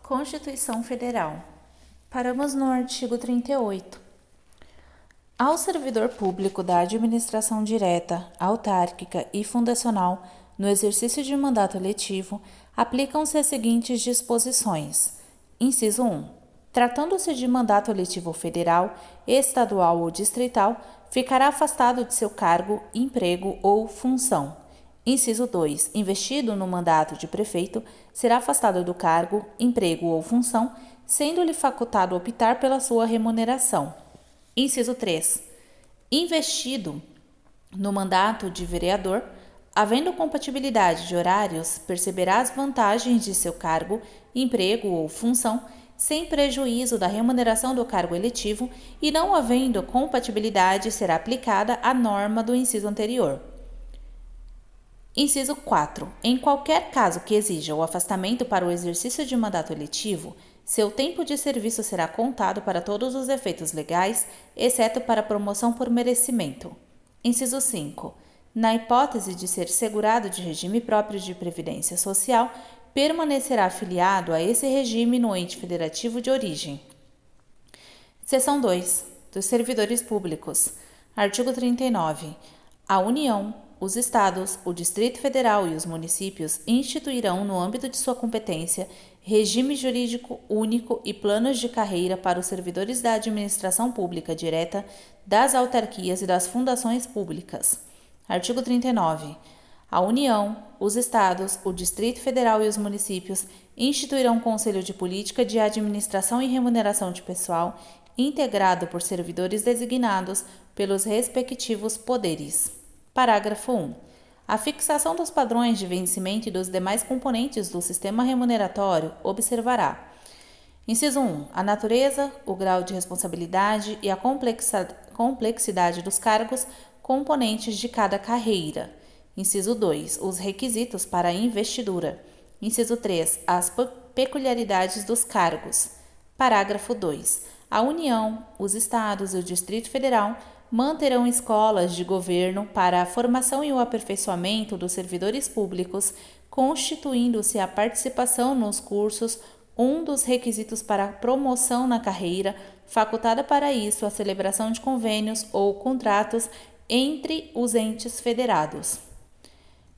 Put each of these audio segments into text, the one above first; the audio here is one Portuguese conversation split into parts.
Constituição Federal. Paramos no artigo 38. Ao servidor público da administração direta, autárquica e fundacional, no exercício de mandato eletivo, aplicam-se as seguintes disposições. Inciso 1. Tratando-se de mandato eletivo federal, estadual ou distrital, ficará afastado de seu cargo, emprego ou função. Inciso 2. Investido no mandato de prefeito, será afastado do cargo, emprego ou função, sendo-lhe facultado optar pela sua remuneração. Inciso 3. Investido no mandato de vereador, havendo compatibilidade de horários, perceberá as vantagens de seu cargo, emprego ou função, sem prejuízo da remuneração do cargo eletivo, e não havendo compatibilidade, será aplicada a norma do inciso anterior. Inciso 4. Em qualquer caso que exija o afastamento para o exercício de mandato eletivo, seu tempo de serviço será contado para todos os efeitos legais, exceto para promoção por merecimento. Inciso 5. Na hipótese de ser segurado de regime próprio de previdência social, permanecerá afiliado a esse regime no ente federativo de origem. Seção 2. Dos servidores públicos. Artigo 39. A União, os Estados, o Distrito Federal e os municípios instituirão, no âmbito de sua competência, regime jurídico único e planos de carreira para os servidores da administração pública direta, das autarquias e das fundações públicas. Artigo 39. A União, os Estados, o Distrito Federal e os municípios instituirão um Conselho de Política de Administração e Remuneração de Pessoal, integrado por servidores designados pelos respectivos poderes. Parágrafo 1. A fixação dos padrões de vencimento e dos demais componentes do sistema remuneratório observará: Inciso 1. A natureza, o grau de responsabilidade e a complexidade dos cargos componentes de cada carreira. Inciso 2. Os requisitos para a investidura. Inciso 3. As peculiaridades dos cargos. Parágrafo 2. A União, os Estados e o Distrito Federal manterão escolas de governo para a formação e o aperfeiçoamento dos servidores públicos, constituindo-se a participação nos cursos um dos requisitos para a promoção na carreira, facultada para isso a celebração de convênios ou contratos entre os entes federados.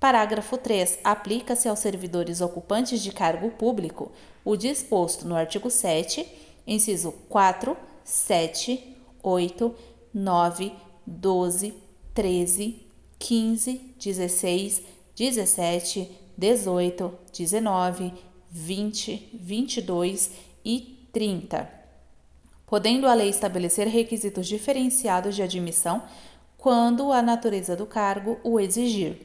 Parágrafo 3. Aplica-se aos servidores ocupantes de cargo público o disposto no artigo 7, inciso 4, 7, 8, 9, 12, 13, 15, 16, 17, 18, 19, 20, 22 e 30, podendo a lei estabelecer requisitos diferenciados de admissão quando a natureza do cargo o exigir.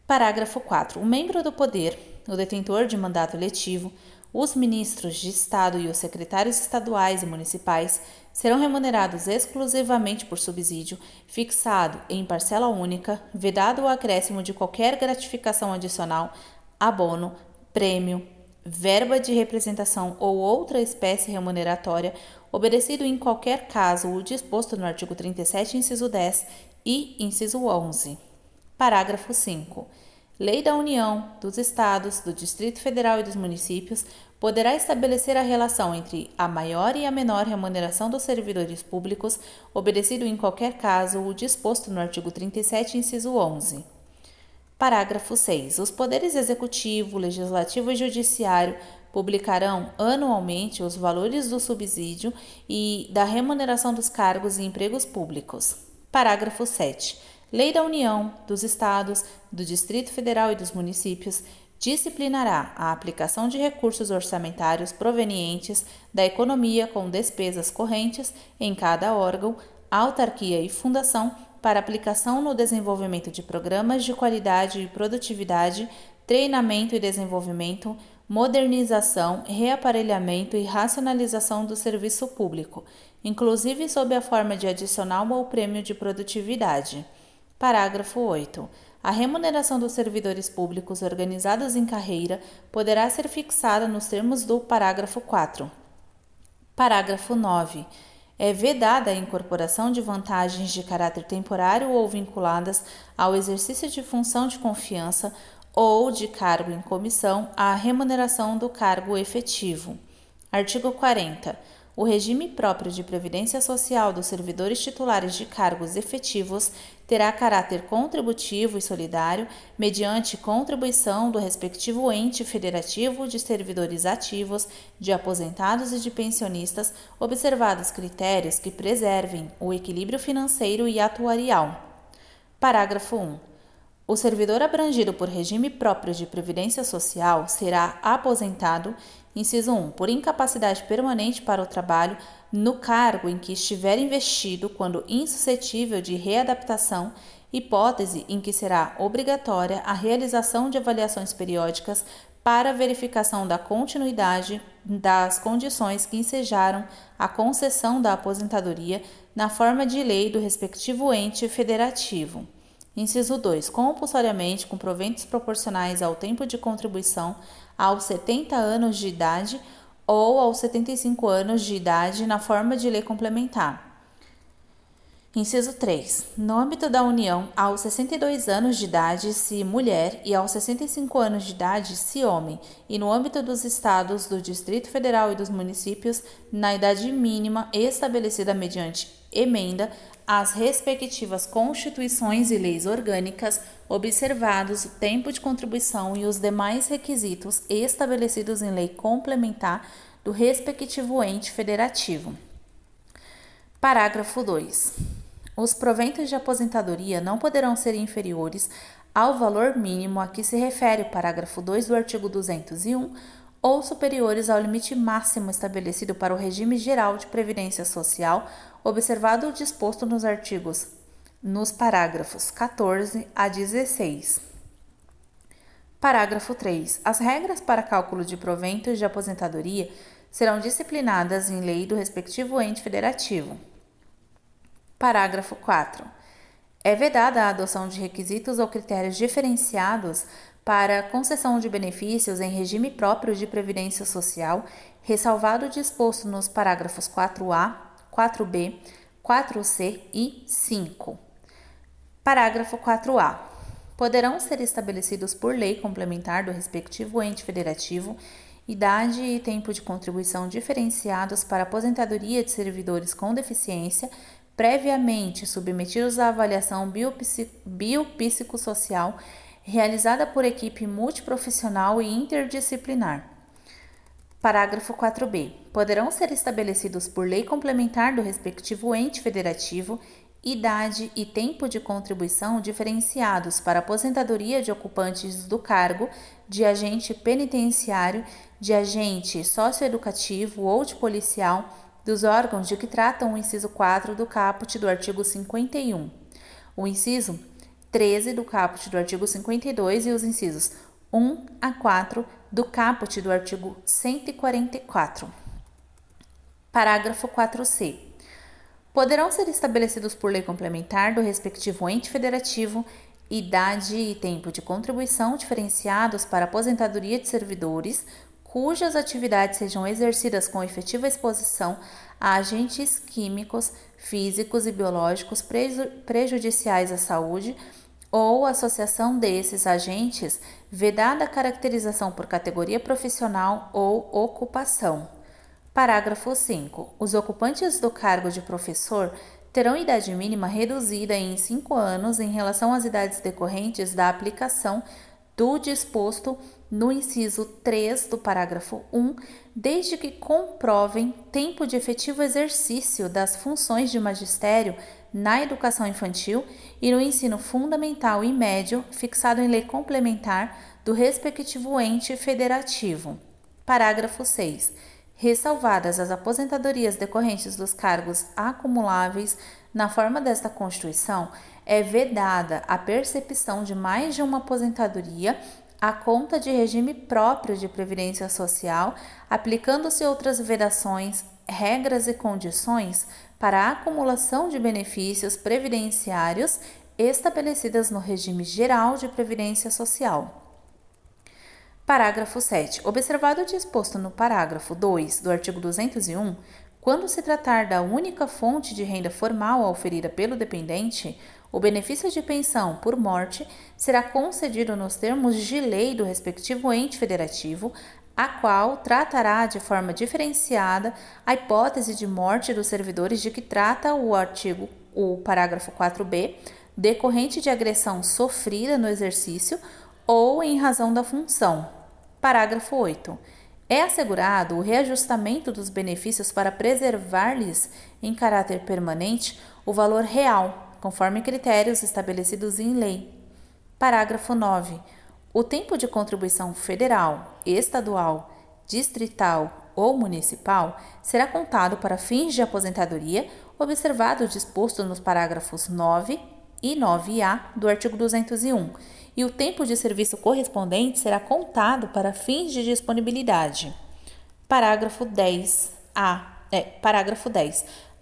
Parágrafo 4. O membro do poder, o detentor de mandato eletivo, os ministros de Estado e os secretários estaduais e municipais serão remunerados exclusivamente por subsídio, fixado em parcela única, vedado o acréscimo de qualquer gratificação adicional, abono, prêmio, verba de representação ou outra espécie remuneratória, obedecido em qualquer caso o disposto no artigo 37, inciso 10 e inciso 11. Parágrafo 5. Lei da União, dos Estados, do Distrito Federal e dos municípios poderá estabelecer a relação entre a maior e a menor remuneração dos servidores públicos, obedecido em qualquer caso o disposto no artigo 37, inciso 11. Parágrafo 6. Os poderes executivo, legislativo e judiciário publicarão anualmente os valores do subsídio e da remuneração dos cargos e empregos públicos. Parágrafo 7. Lei da União, dos Estados, do Distrito Federal e dos municípios disciplinará a aplicação de recursos orçamentários provenientes da economia com despesas correntes em cada órgão, autarquia e fundação para aplicação no desenvolvimento de programas de qualidade e produtividade, treinamento e desenvolvimento, modernização, reaparelhamento e racionalização do serviço público, inclusive sob a forma de adicional ou prêmio de produtividade. Parágrafo 8. A remuneração dos servidores públicos organizados em carreira poderá ser fixada nos termos do parágrafo 4. Parágrafo 9. É vedada a incorporação de vantagens de caráter temporário ou vinculadas ao exercício de função de confiança ou de cargo em comissão à remuneração do cargo efetivo. Artigo 40. O regime próprio de previdência social dos servidores titulares de cargos efetivos terá caráter contributivo e solidário mediante contribuição do respectivo ente federativo de servidores ativos, de aposentados e de pensionistas, observados critérios que preservem o equilíbrio financeiro e atuarial. Parágrafo 1. O servidor abrangido por regime próprio de previdência social será aposentado, inciso 1, por incapacidade permanente para o trabalho no cargo em que estiver investido quando insuscetível de readaptação, hipótese em que será obrigatória a realização de avaliações periódicas para verificação da continuidade das condições que ensejaram a concessão da aposentadoria na forma de lei do respectivo ente federativo. Inciso 2. Compulsoriamente com proventos proporcionais ao tempo de contribuição aos 70 anos de idade ou aos 75 anos de idade na forma de lei complementar. Inciso 3. No âmbito da União, aos 62 anos de idade, se mulher, e aos 65 anos de idade, se homem, e no âmbito dos estados, do Distrito Federal e dos municípios, na idade mínima estabelecida mediante emenda às respectivas constituições e leis orgânicas, observados o tempo de contribuição e os demais requisitos estabelecidos em lei complementar do respectivo ente federativo. Parágrafo 2. Os proventos de aposentadoria não poderão ser inferiores ao valor mínimo a que se refere o parágrafo 2 do artigo 201 ou superiores ao limite máximo estabelecido para o regime geral de previdência social, observado o disposto nos parágrafos 14 a 16. Parágrafo 3. As regras para cálculo de proventos de aposentadoria serão disciplinadas em lei do respectivo ente federativo. Parágrafo 4. É vedada a adoção de requisitos ou critérios diferenciados para concessão de benefícios em regime próprio de previdência social, ressalvado o disposto nos parágrafos 4A, 4B, 4C e 5. Parágrafo 4A. Poderão ser estabelecidos por lei complementar do respectivo ente federativo idade e tempo de contribuição diferenciados para aposentadoria de servidores com deficiência, previamente submetidos à avaliação biopsicossocial realizada por equipe multiprofissional e interdisciplinar. Parágrafo 4b. Poderão ser estabelecidos por lei complementar do respectivo ente federativo idade e tempo de contribuição diferenciados para aposentadoria de ocupantes do cargo de agente penitenciário, de agente socioeducativo ou de policial dos órgãos de que tratam o inciso 4 do caput do artigo 51, o inciso 13 do caput do artigo 52 e os incisos 1 a 4 do caput do artigo 144. Parágrafo 4c. Poderão ser estabelecidos por lei complementar do respectivo ente federativo idade e tempo de contribuição diferenciados para aposentadoria de servidores cujas atividades sejam exercidas com efetiva exposição a agentes químicos, físicos e biológicos prejudiciais à saúde ou associação desses agentes, vedada a caracterização por categoria profissional ou ocupação. Parágrafo 5. Os ocupantes do cargo de professor terão idade mínima reduzida em 5 anos em relação às idades decorrentes da aplicação do disposto no inciso 3 do parágrafo 1, desde que comprovem tempo de efetivo exercício das funções de magistério na educação infantil e no ensino fundamental e médio, fixado em lei complementar do respectivo ente federativo. Parágrafo 6. Ressalvadas as aposentadorias decorrentes dos cargos acumuláveis na forma desta Constituição, é vedada a percepção de mais de uma aposentadoria à conta de regime próprio de previdência social, aplicando-se outras vedações, regras e condições para a acumulação de benefícios previdenciários estabelecidas no regime geral de previdência social. Parágrafo 7. Observado o disposto no parágrafo 2 do artigo 201, quando se tratar da única fonte de renda formal oferida pelo dependente, O benefício de pensão por morte será concedido nos termos de lei do respectivo ente federativo, a qual tratará de forma diferenciada a hipótese de morte dos servidores de que trata o parágrafo 4b, decorrente de agressão sofrida no exercício ou em razão da função. Parágrafo 8. É assegurado o reajustamento dos benefícios para preservar-lhes, em caráter permanente, o valor real, conforme critérios estabelecidos em lei. Parágrafo 9. O tempo de contribuição federal, estadual, distrital ou municipal será contado para fins de aposentadoria, observado o disposto nos parágrafos 9 e 9A do artigo 201, e o tempo de serviço correspondente será contado para fins de disponibilidade. Parágrafo 10.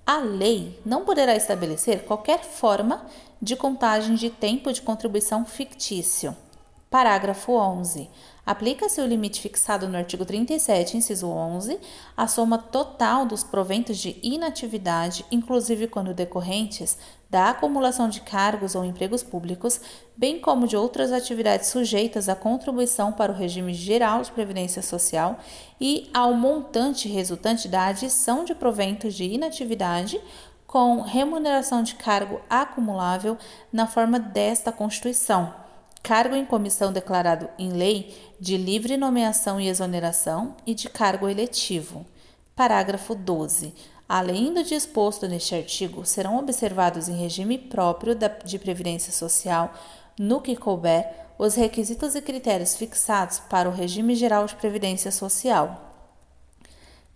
A lei não poderá estabelecer qualquer forma de contagem de tempo de contribuição fictício. Parágrafo 11. Aplica-se o limite fixado no artigo 37, inciso 11, à soma total dos proventos de inatividade, inclusive quando decorrentes da acumulação de cargos ou empregos públicos, bem como de outras atividades sujeitas à contribuição para o regime geral de previdência social e ao montante resultante da adição de proventos de inatividade com remuneração de cargo acumulável na forma desta Constituição. Cargo em comissão declarado em lei de livre nomeação e exoneração e de cargo eletivo. Parágrafo 12. Além do disposto neste artigo, serão observados em regime próprio de previdência social, no que couber, os requisitos e critérios fixados para o regime geral de previdência social.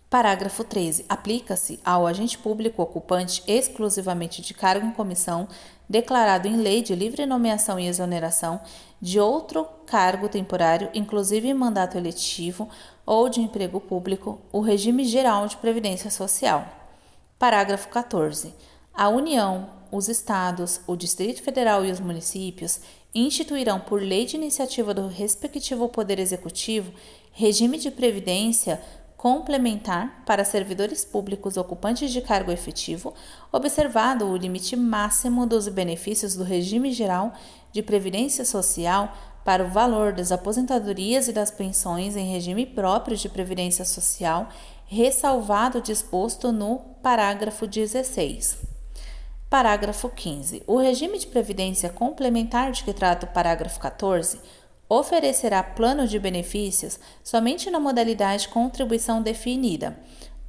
Parágrafo 13. Aplica-se ao agente público ocupante exclusivamente de cargo em comissão, declarado em lei de livre nomeação e exoneração, de outro cargo temporário, inclusive em mandato eletivo ou de emprego público, o regime geral de previdência social. Parágrafo 14. A União, os Estados, o Distrito Federal e os municípios instituirão por lei de iniciativa do respectivo Poder Executivo regime de previdência complementar para servidores públicos ocupantes de cargo efetivo, observado o limite máximo dos benefícios do regime geral de previdência social para o valor das aposentadorias e das pensões em regime próprio de previdência social, ressalvado o disposto no parágrafo 16. Parágrafo 15. O regime de previdência complementar de que trata o parágrafo 14 oferecerá plano de benefícios somente na modalidade contribuição definida.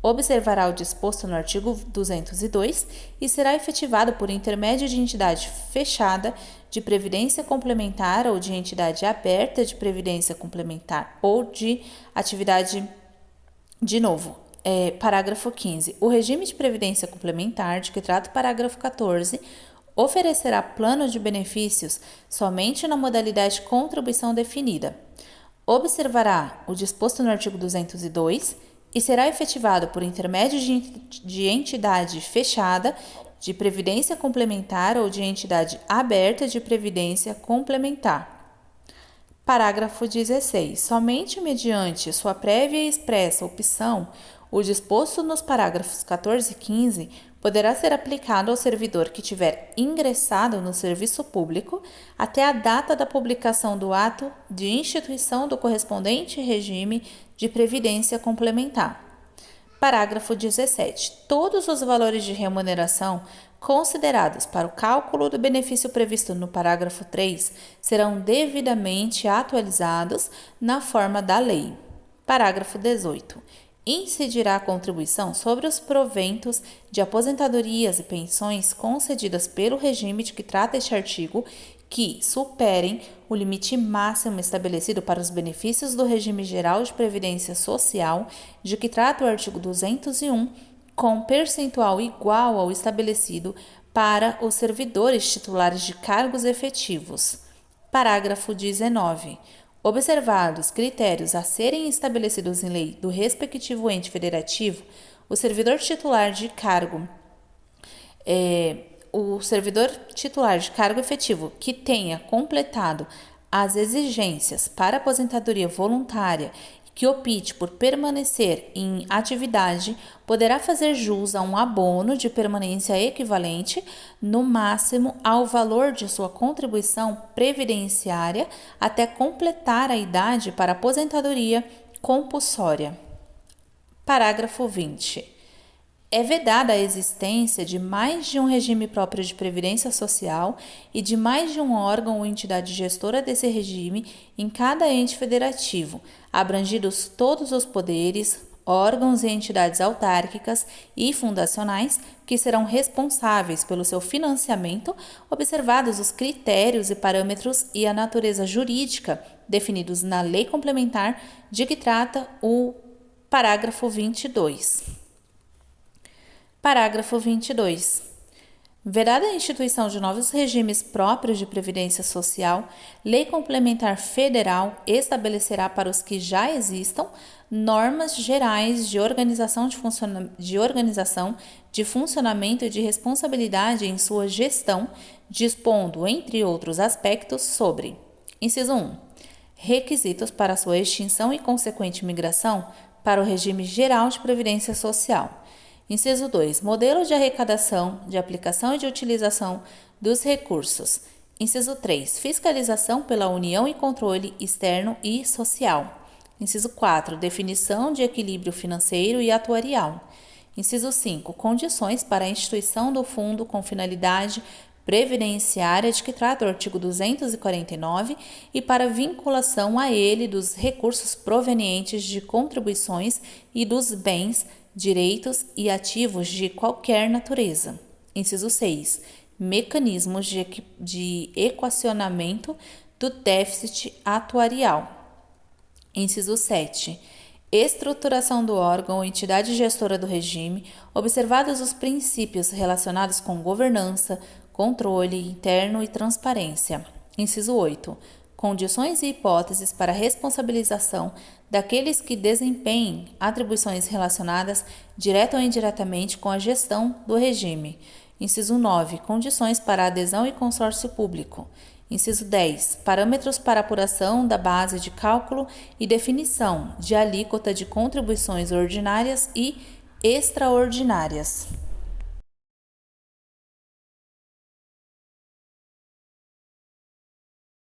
Observará o disposto no artigo 202 e será efetivado por intermédio de entidade fechada de previdência complementar ou de entidade aberta de previdência complementar ou de atividade parágrafo 15. O regime de previdência complementar de que trata o parágrafo 14 oferecerá plano de benefícios somente na modalidade contribuição definida. Observará o disposto no artigo 202 e será efetivado por intermédio de entidade fechada de previdência complementar ou de entidade aberta de previdência complementar. Parágrafo 16. Somente mediante sua prévia e expressa opção, o disposto nos parágrafos 14 e 15 poderá ser aplicado ao servidor que tiver ingressado no serviço público até a data da publicação do ato de instituição do correspondente regime de previdência complementar. Parágrafo 17. Todos os valores de remuneração considerados para o cálculo do benefício previsto no parágrafo 3 serão devidamente atualizados na forma da lei. Parágrafo 18. Incidirá a contribuição sobre os proventos de aposentadorias e pensões concedidas pelo regime de que trata este artigo que superem o limite máximo estabelecido para os benefícios do regime geral de previdência social de que trata o artigo 201, com percentual igual ao estabelecido para os servidores titulares de cargos efetivos. Parágrafo 19. Observados critérios a serem estabelecidos em lei do respectivo ente federativo, o servidor titular de cargo efetivo que tenha completado as exigências para aposentadoria voluntária e que opte por permanecer em atividade poderá fazer jus a um abono de permanência equivalente, no máximo, ao valor de sua contribuição previdenciária até completar a idade para aposentadoria compulsória. Parágrafo 20. É vedada a existência de mais de um regime próprio de previdência social e de mais de um órgão ou entidade gestora desse regime em cada ente federativo, abrangidos todos os poderes, órgãos e entidades autárquicas e fundacionais que serão responsáveis pelo seu financiamento, observados os critérios e parâmetros e a natureza jurídica definidos na lei complementar de que trata o parágrafo 22. Parágrafo 22. Vedada a instituição de novos regimes próprios de previdência social, lei complementar federal estabelecerá para os que já existam normas gerais de organização, de funcionamento e de responsabilidade em sua gestão, dispondo, entre outros aspectos, sobre: inciso 1. Requisitos para sua extinção e consequente migração para o regime geral de previdência social. Inciso 2. Modelo de arrecadação, de aplicação e de utilização dos recursos. Inciso 3. Fiscalização pela União e controle externo e social. Inciso 4. Definição de equilíbrio financeiro e atuarial. Inciso 5. Condições para a instituição do fundo com finalidade previdenciária de que trata o artigo 249 e para vinculação a ele dos recursos provenientes de contribuições e dos bens, direitos e ativos de qualquer natureza. Inciso 6. Mecanismos de equacionamento do déficit atuarial. Inciso 7. Estruturação do órgão ou entidade gestora do regime, observados os princípios relacionados com governança, controle interno e transparência. Inciso 8. Condições e hipóteses para responsabilização daqueles que desempenhem atribuições relacionadas direta ou indiretamente com a gestão do regime. Inciso 9. Condições para adesão e consórcio público. Inciso 10. Parâmetros para apuração da base de cálculo e definição de alíquota de contribuições ordinárias e extraordinárias.